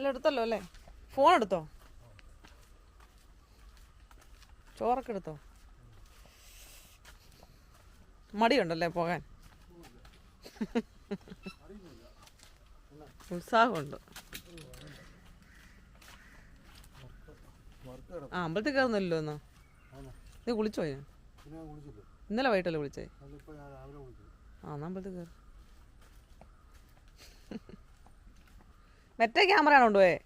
എല്ലാം എടുത്തല്ലോ അല്ലേ? ഫോൺ എടുത്തോ? ചോറൊക്കെ എടുത്തോ? മടിയുണ്ടല്ലേ പോകാൻ? ഉത്സാഹമുണ്ട്. ആ അമ്പലത്തിൽ കയറുന്നില്ലല്ലോ ഒന്ന്. നീ കുളിച്ചോ? ഞാൻ ഇന്നലെ വൈകിട്ടല്ലേ വിളിച്ചേ? ആ എന്നാ അമ്പലത്തിൽ കയറി. മറ്റേ ക്യാമറ ആണോ കൊണ്ടുപോയേ?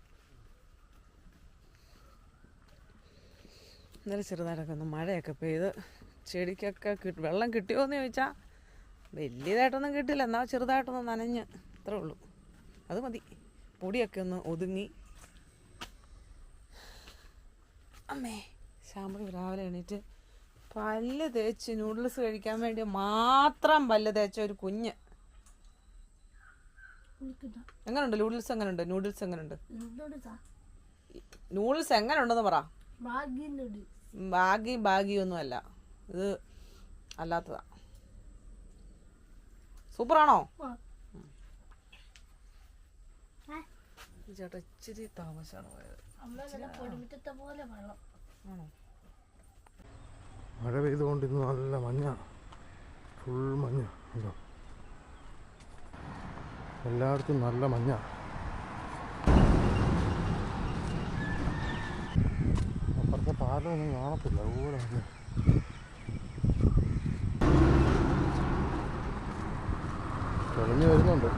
ഇന്നലെ ചെറുതായിട്ടൊക്കെ ഒന്ന് മഴയൊക്കെ പെയ്ത് ചെടിക്കൊക്കെ വെള്ളം കിട്ടിയോ എന്ന് ചോദിച്ചാൽ വലിയതായിട്ടൊന്നും കിട്ടില്ല. എന്നാൽ ചെറുതായിട്ടൊന്ന് നനഞ്ഞ് അത്രേ ഉള്ളൂ. അത് മതി. പൊടിയൊക്കെ ഒന്ന് ഒതുങ്ങി. അമ്മേ ശാമ്പി രാവിലെ എണീറ്റ് പല്ല് തേച്ച് നൂഡിൽസ് കഴിക്കാൻ വേണ്ടി മാത്രം പല്ല് തേച്ച ഒരു കുഞ്ഞ്. എങ്ങനെയുണ്ട് നൂഡിൽസ്? എങ്ങനെയുണ്ട് നൂഡിൽസ്? എങ്ങനെയുണ്ട് നൂഡിൽസ്? എങ്ങനെയുണ്ടെന്ന് പറ. ബാഗിയൊന്നും അല്ല, ഇത് അല്ലാത്തതാ. സൂപ്പറാണോ? ചേട്ടാ ഇച്ചിരി താമസമാണ് പോയത്. മഴ പെയ്തുകൊണ്ട് ഇന്ന് നല്ല മഞ്ഞ, ഫുൾ മഞ്ഞ. എല്ലായിടത്തും നല്ല മഞ്ഞ. അപ്പുറത്തെ പാലമൊന്നും കാണത്തില്ല, അതുപോലെ മഞ്ഞ. തെളിഞ്ഞു വരുന്നുണ്ട്.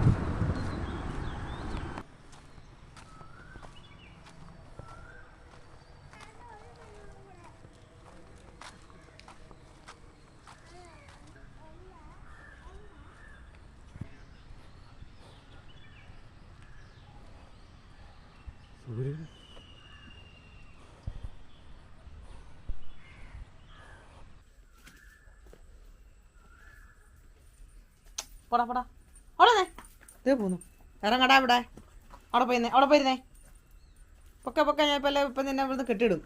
സൂര്യൻ പോടാ പോടാ അവിടെ ഇതേ പോന്നു. ഇറങ്ങടാ ഇവിടെ. അവിടെ പോയിരുന്നേ. പൊക്കെ ഞാൻ ഇപ്പം നിന്നെ ഇവിടുന്ന് കെട്ടിയിടും.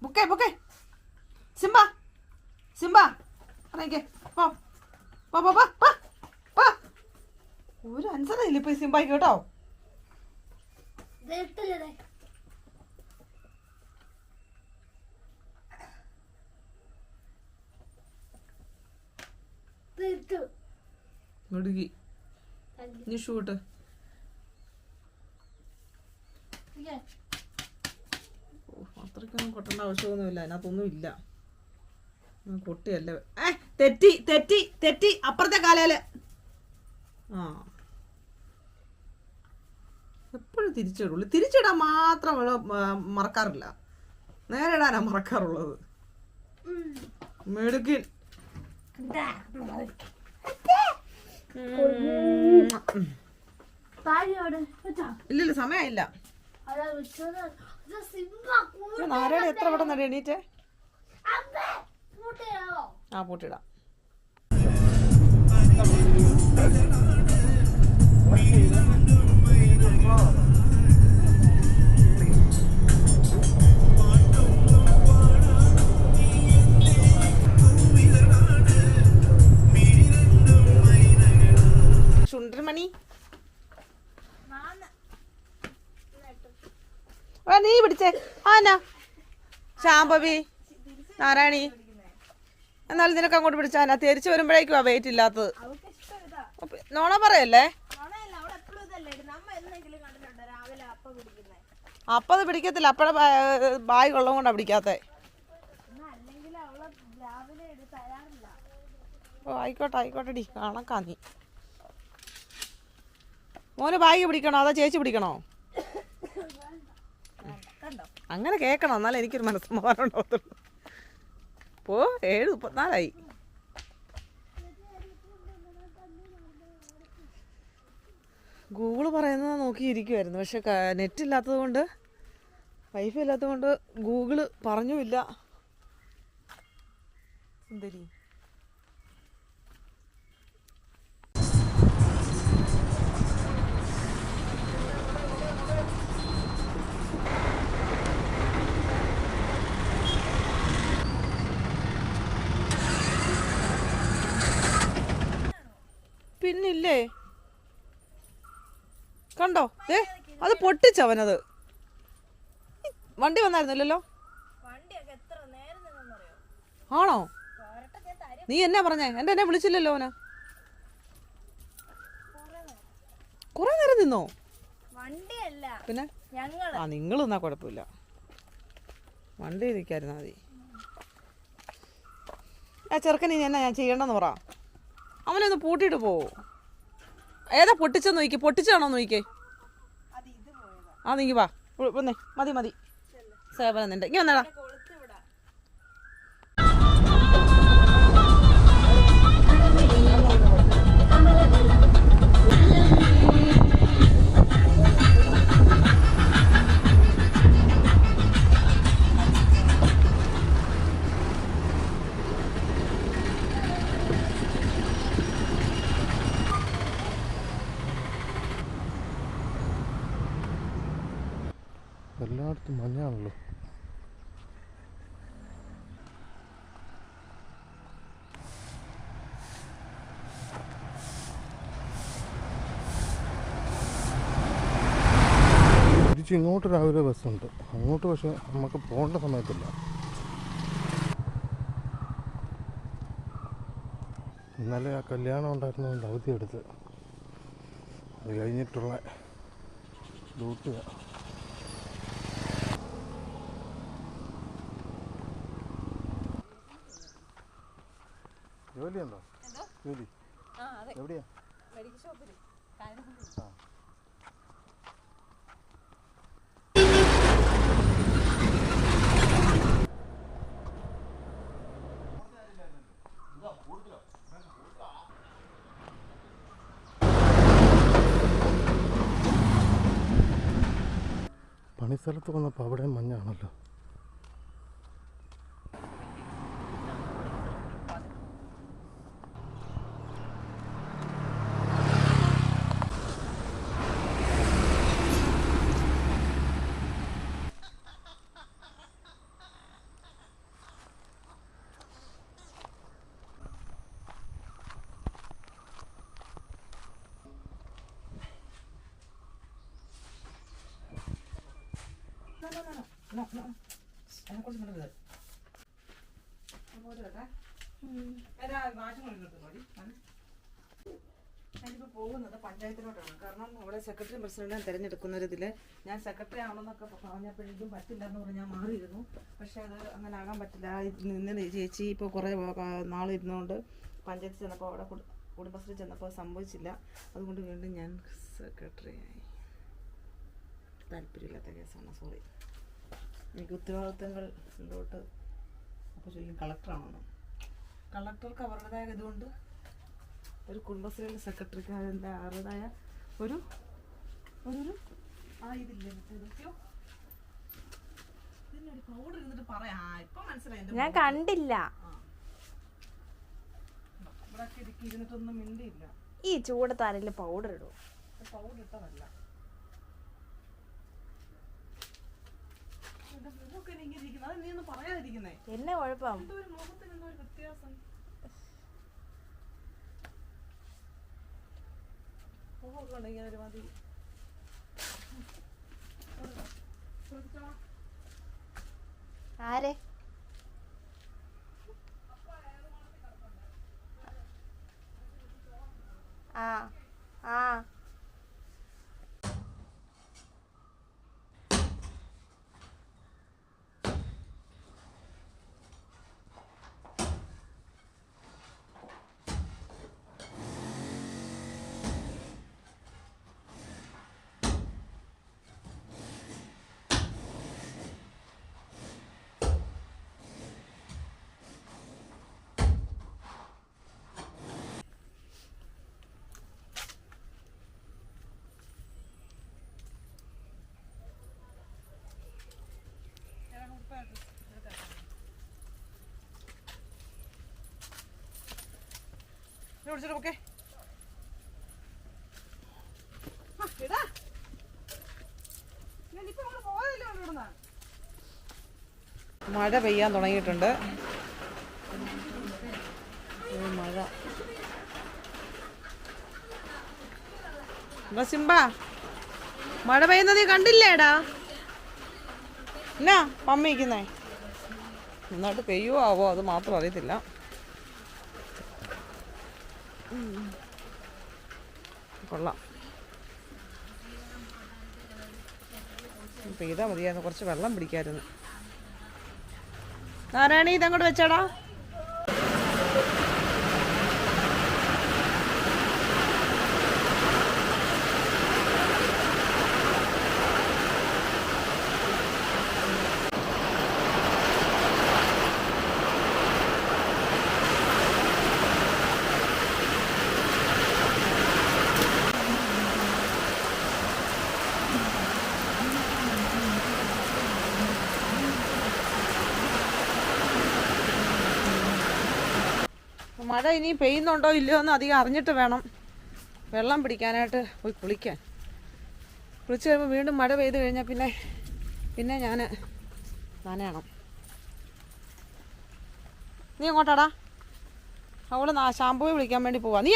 പൊക്കെ സിംബ ഇറങ്ങിക്കേ. ഒരു അനുസരണയില്ല ഇപ്പൊ സിംബായിക്ക് കേട്ടോ. മുടുകി നീ ഷൂട്ട് അത്രയ്ക്കൊന്നും കൊട്ടേണ്ട ആവശ്യമൊന്നുമില്ല. അതിനകത്തൊന്നും ഇല്ല. കൊട്ടിയല്ലേ. തെറ്റി അപ്പുറത്തെ കാലേല്. ആ എപ്പോഴും തിരിച്ചിടുള്ളൂ. തിരിച്ചിടാൻ മാത്രം മറക്കാറില്ല, നേരെ ഇടാനാ മറക്കാറുള്ളത്. മെടുക്കിൻ. ഇല്ല സമയമില്ല. നാരായണ എത്ര പെട്ടെന്ന് എണീറ്റേ? ആ പൂട്ടിടാം. ചുണ്ടർമണി നീ പിടിച്ചേ. ആനാ ശാംഭവി നാരായണി എന്നാലും നിനക്ക് അങ്ങോട്ട് പിടിച്ചാ. തിരിച്ചു വരുമ്പോഴേക്കും ആ വെയിറ്റ് ഇല്ലാത്തത്. നോണ പറയല്ലേ. അപ്പത് പിടിക്കത്തില്ല. അപ്പഴ ബാഗ് ഉള്ളത് കൊണ്ടാ പിടിക്കാത്ത. ഓ ആയിക്കോട്ടെടി. കണക്കാ നീ. മോന് ബാഗ് പിടിക്കണോ അതോ ചേച്ചി പിടിക്കണോ? അങ്ങനെ കേൾക്കണം, എന്നാലും എനിക്കൊരു മനസ്സമാധാനം ഉണ്ടാവത്തുള്ളൂ. പോ 7:34 ഗൂഗിള് പറയുന്നത് നോക്കിയിരിക്കുമായിരുന്നു. പക്ഷെ നെറ്റ് ഇല്ലാത്തത് കൊണ്ട്, വൈഫൈ ഇല്ലാത്തത് കൊണ്ട് ഗൂഗിള് പറഞ്ഞുമില്ല. എന്തരി ഇല്ലേ? കണ്ടോ? അത് പൊട്ടിച്ചവനത്. വണ്ടി വന്നായിരുന്നില്ലല്ലോ? ആണോ? നീ എന്നാ പറഞ്ഞേ? എന്നെ വിളിച്ചില്ലല്ലോ അവന്. കുറെ നേരം നിന്നോ? പിന്നെ ആ നിങ്ങൾ നിന്നാ കുഴപ്പമില്ല, വണ്ടി നിൽക്കായിരുന്നാ മതി. ആ ചെറുക്കൻ ഇനി എന്നാ ഞാൻ ചെയ്യണ്ടെന്ന് പറ. അവനൊന്ന് പൂട്ടിയിട്ട് പോവോ? ഏതാ പൊട്ടിച്ചെന്ന് നോക്കി, പൊട്ടിച്ചാണോ നോക്കിക്കേ. ആ നീങ്ങി വാ, വന്നേ. മതി മതി, സേവനം നിന്റെ. ഇങ്ങനെ വന്നേടാ. എല്ലായിടത്തും മഞ്ഞാണല്ലോ. ഇങ്ങോട്ട് രാവിലെ ബസ്സുണ്ട്, അങ്ങോട്ട് പക്ഷെ നമുക്ക് പോകേണ്ട സമയത്തില്ല. ഇന്നലെ ആ കല്യാണം ഉണ്ടായിരുന്നതുകൊണ്ട് അവധി എടുത്ത് അത് കഴിഞ്ഞിട്ടുള്ള ഡ്യൂട്ടിയാണ്. ജോലിയുണ്ടോ? ജോലി എവിടെയാ? പണിസ്ഥലത്ത് വന്നപ്പോൾ അവിടെ മഞ്ഞാണല്ലോ. ഞാനിപ്പോൾ പോകുന്നത് പഞ്ചായത്തിലോട്ടാണ്. കാരണം അവിടെ സെക്രട്ടറി പ്രസിഡന്റിനെ തിരഞ്ഞെടുക്കുന്നൊരിതിൽ ഞാൻ സെക്രട്ടറി ആവണമെന്നൊക്കെ പറഞ്ഞപ്പോഴേക്കും പറ്റില്ലെന്ന് പറഞ്ഞ് ഞാൻ മാറിയിരുന്നു. പക്ഷേ അത് അങ്ങനെ ആകാൻ പറ്റില്ല. നിന്ന് ചേച്ചി ഇപ്പോൾ കുറേ നാളിരുന്നുകൊണ്ട് പഞ്ചായത്തിൽ ചെന്നപ്പോൾ അവിടെ കുടുംബശ്രീ ചെന്നപ്പോൾ സംഭവിച്ചില്ല. അതുകൊണ്ട് വീണ്ടും ഞാൻ സെക്രട്ടറി ആയി. താല്പര്യമില്ലാത്ത കേസാണ്, സോറി. എനിക്ക് ഉത്തരവാദിത്തങ്ങൾ ഉള്ളോട്ട്. അപ്പോൾ ചോദിക്കും കളക്ടറാണെന്ന്. കളക്ടർക്ക് അവരുടേതായ ഇതുകൊണ്ട് ഒരു കുടുംബശ്രീയിലെ സെക്രട്ടറിക്ക് അതിൻ്റെ അവരുടേതായ ഒരു ആ ഇതില്ലേ ഇതൊക്കെയോ ഇതിനൊരു പൗഡർ ഇരുന്നിട്ട് പറയാം. ഇപ്പം മനസ്സിലായി, ഞാൻ കണ്ടില്ല. ഇവിടെ ഇരുന്നിട്ടൊന്നും മിണ്ടിയില്ല. ഈ ചൂടത്ത് ആരെങ്കിലും പൗഡർ ഇടുമോ? പൗഡർ ഇട്ടതല്ല. എന്നെ കുഴപ്പം? വ്യത്യാസം ആരെ? ആ ആ ഓക്കെ. മഴ പെയ്യാൻ തുടങ്ങിയിട്ടുണ്ട്. മഴ എന്താ സിംബ മഴ പെയ്യുന്നത് നീ കണ്ടില്ലേടാ? എന്നാ പമ്മിക്കുന്നേ നന്നായിട്ട് പെയ്യുമോ ആവോ അത് മാത്രം അറിയത്തില്ല. കൊള്ളാം. പെയ്താൽ മതിയായിരുന്നു, കുറച്ച് വെള്ളം പിടിക്കായിരുന്നു. നാരായണി ഇതങ്ങോട്ട് വെച്ചാടാ. മഴ ഇനി പെയ്യുന്നുണ്ടോ ഇല്ലയോ എന്ന് അധികം അറിഞ്ഞിട്ട് വേണം വെള്ളം പിടിക്കാനായിട്ട് പോയി കുളിക്കാൻ. കുളിച്ച് കഴിയുമ്പോൾ വീണ്ടും മഴ പെയ്ത് കഴിഞ്ഞാൽ പിന്നെ ഞാൻ നനയണം. നീ എങ്ങോട്ടാടാ? അവള് ഷാമ്പൂ വിളിക്കാൻ വേണ്ടി പോവാ. നീ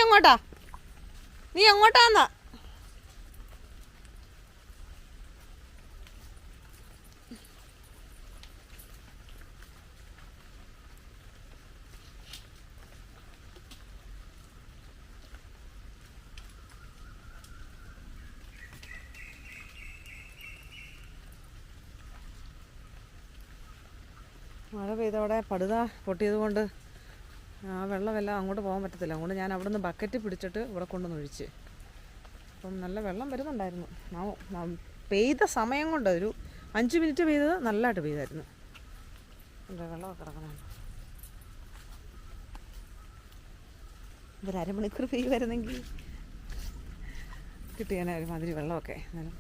എങ്ങോട്ടാന്നാ? മഴ പെയ്തവിടെ പടുത പൊട്ടിയത് കൊണ്ട് ആ വെള്ളമെല്ലാം അങ്ങോട്ട് പോകാൻ പറ്റത്തില്ല. അതുകൊണ്ട് ഞാൻ അവിടെ നിന്ന് ബക്കറ്റ് പിടിച്ചിട്ട് ഇവിടെ കൊണ്ടുവന്ന് ഒഴിച്ച്. അപ്പം നല്ല വെള്ളം വരുന്നുണ്ടായിരുന്നു. പെയ്ത സമയം കൊണ്ട് ഒരു 5 മിനിറ്റ് പെയ്തത് നല്ലതായിട്ട് പെയ്തായിരുന്നു. വെള്ളമൊക്കെ കിടക്കണം. ഒരു അരമണിക്കൂർ പെയ്യുമായിരുന്നെങ്കിൽ കിട്ടിയാൽ ഒരുമാതിരി വെള്ളമൊക്കെ. എന്നാലും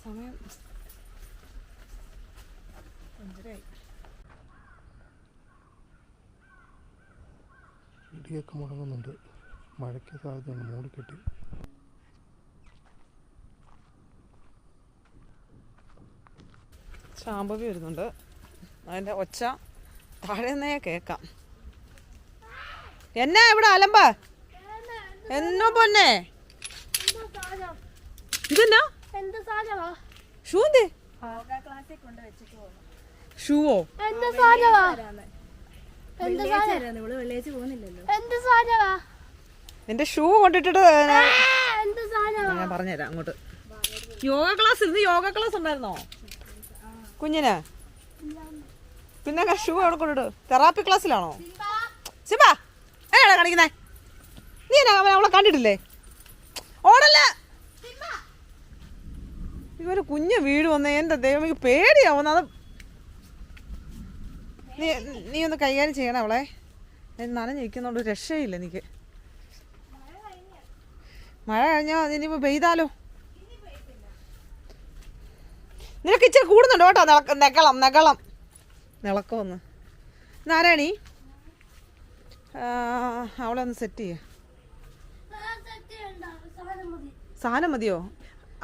സമയം 5:30 ഇടിയൊക്കെ മുടങ്ങുന്നുണ്ട്. മഴയ്ക്ക് സാധ്യതയുണ്ട്. മൂടിക്കെട്ടി. ശാമ്പവി വരുന്നുണ്ട്. അതിൻ്റെ ഒച്ച താഴെ നിന്നേ കേൾക്കാം. എന്നാ ഇവിടെ അലമ്പ എന്നോ പൊന്നെ? ഇതെന്നാ ഷൂന്തേ? ഷൂവോ? നിന്റെ ഷൂ കൊണ്ടിട്ടിട്ട് ഞാൻ പറഞ്ഞുതരാം അങ്ങോട്ട്. യോഗ ക്ലാസ്, ഇന്ന് യോഗ ക്ലാസ് ഉണ്ടായിരുന്നോ കുഞ്ഞിന്? പിന്നെ ഷൂ അവിടെ കൊണ്ടിട്ട് തെറാപ്പി ക്ലാസ്സിലാണോ? സിംബ എങ്ങനെയാ കാണിക്കുന്നേ? നീ എന്നാ അവളെ കണ്ടിട്ടില്ലേ? ഓടല്ലേ ഇവര് കുഞ്ഞ് വീട് വന്നേ. എൻ്റെ ദൈവം എനിക്ക് പേടിയാവുന്ന. അത് നീ ഒന്ന് കൈകാര്യം ചെയ്യണം അവളെ. നനഞ്ഞിരിക്കുന്നോണ്ട് രക്ഷയില്ല എനിക്ക്. മഴ കഴിഞ്ഞാൽ ഇനിയിപ്പോൾ പെയ്താലോ? നിനക്ക് ഇച്ചിരി കൂടുന്നുണ്ടോ കേട്ടോ നിളക്കമൊന്ന്. നാരായണി അവളെ ഒന്ന് സെറ്റ് ചെയ്യ. സാധനം മതിയോ?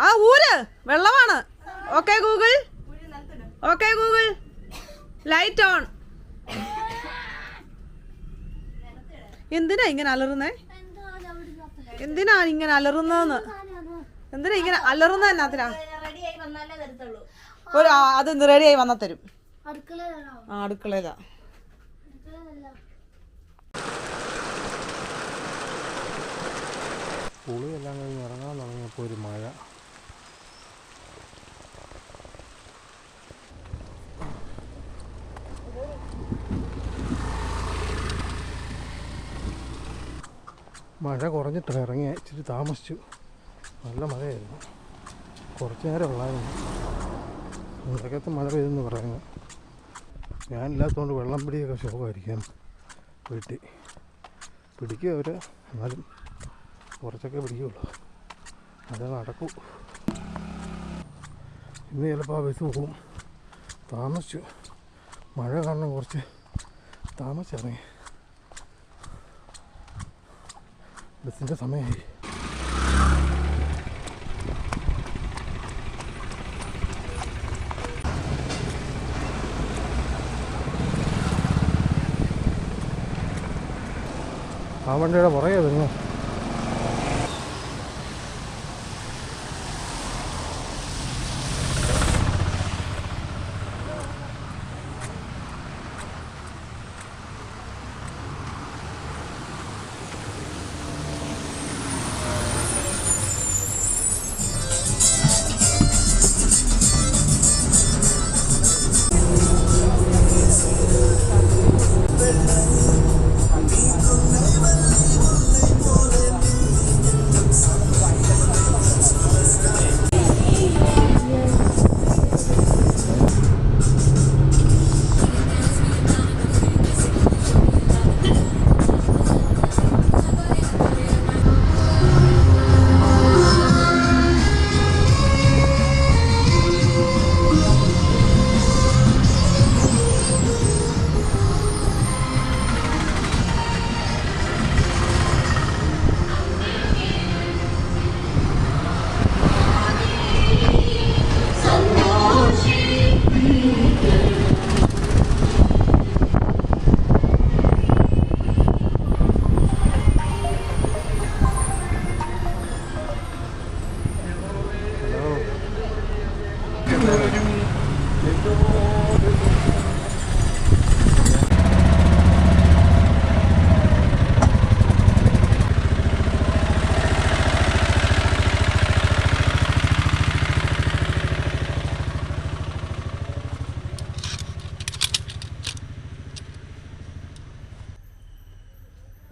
ആ ഊര് വെള്ളമാണ്. Okay Google light on. എന്തിനാ ഇങ്ങനെ അലറുന്നേ? എന്തിനാ ഇങ്ങനെ അലറുന്നതെന്ന്? എന്തിനാ ഇങ്ങനെ അലറുന്നത്? എന്നാത്തിനാ? അത് റെഡിയായി വന്നാ തരും. ആ അടുക്കളയിലാ. കുളിയെല്ലാം കഴിഞ്ഞ് ഇറങ്ങാൻ തുടങ്ങിയപ്പോൾ ഒരു മഴ. മഴ കുറഞ്ഞിട്ട് ഇറങ്ങിയ ഇച്ചിരി താമസിച്ചു. നല്ല മഴയായിരുന്നു. കുറച്ച് നേരം ഉള്ളായിരുന്നു. ഇടയ്ക്കകത്ത് മഴ പെയ്തെന്ന് പറയുന്നു. ഞാനില്ലാത്തതുകൊണ്ട് വെള്ളം പിടിയൊക്കെ ശോകമായിരിക്കും. വീട്ടിൽ പിടിക്കും അവർ, എന്നാലും കുറച്ചൊക്കെ പിടിക്കുള്ളൂ. അത് നടക്കൂ. ഇന്ന് ചിലപ്പോൾ ആ ബസ് പോകും. താമസിച്ചു. മഴ കാരണം കുറച്ച് താമസിച്ചിറങ്ങി. ബസ്സിൻ്റെ സമയമായി. ആ വണ്ടിയുടെ പുറകെ വരുന്നു.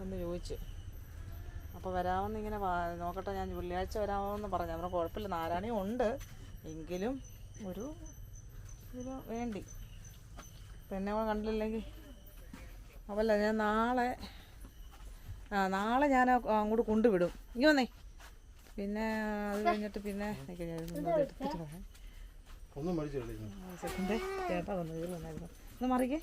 ഒന്ന് ചോദിച്ചു അപ്പോൾ വരാമെന്ന് ഇങ്ങനെ നോക്കട്ടെ, ഞാൻ വെള്ളിയാഴ്ച വരാമെന്ന് പറഞ്ഞു. അവന് കുഴപ്പമില്ല, നാരായണി ഉണ്ട് എങ്കിലും ഒരു വേണ്ടി പിന്നെ അവൻ കണ്ടില്ലെങ്കിൽ അവല്ല. ഞാൻ നാളെ ഞാൻ അങ്ങോട്ട് കൊണ്ടുവിടും. ഇങ്ങനെ വന്നേ. പിന്നെ അത് കഴിഞ്ഞിട്ട് പിന്നെ എടുത്തിട്ട് പറയാം. ഒന്നും മേടിച്ചു സെക്കൻഡ് ചേട്ടാ വന്നു, ഇത് വന്നായിരുന്നു. ഒന്ന് മറിക്കേ.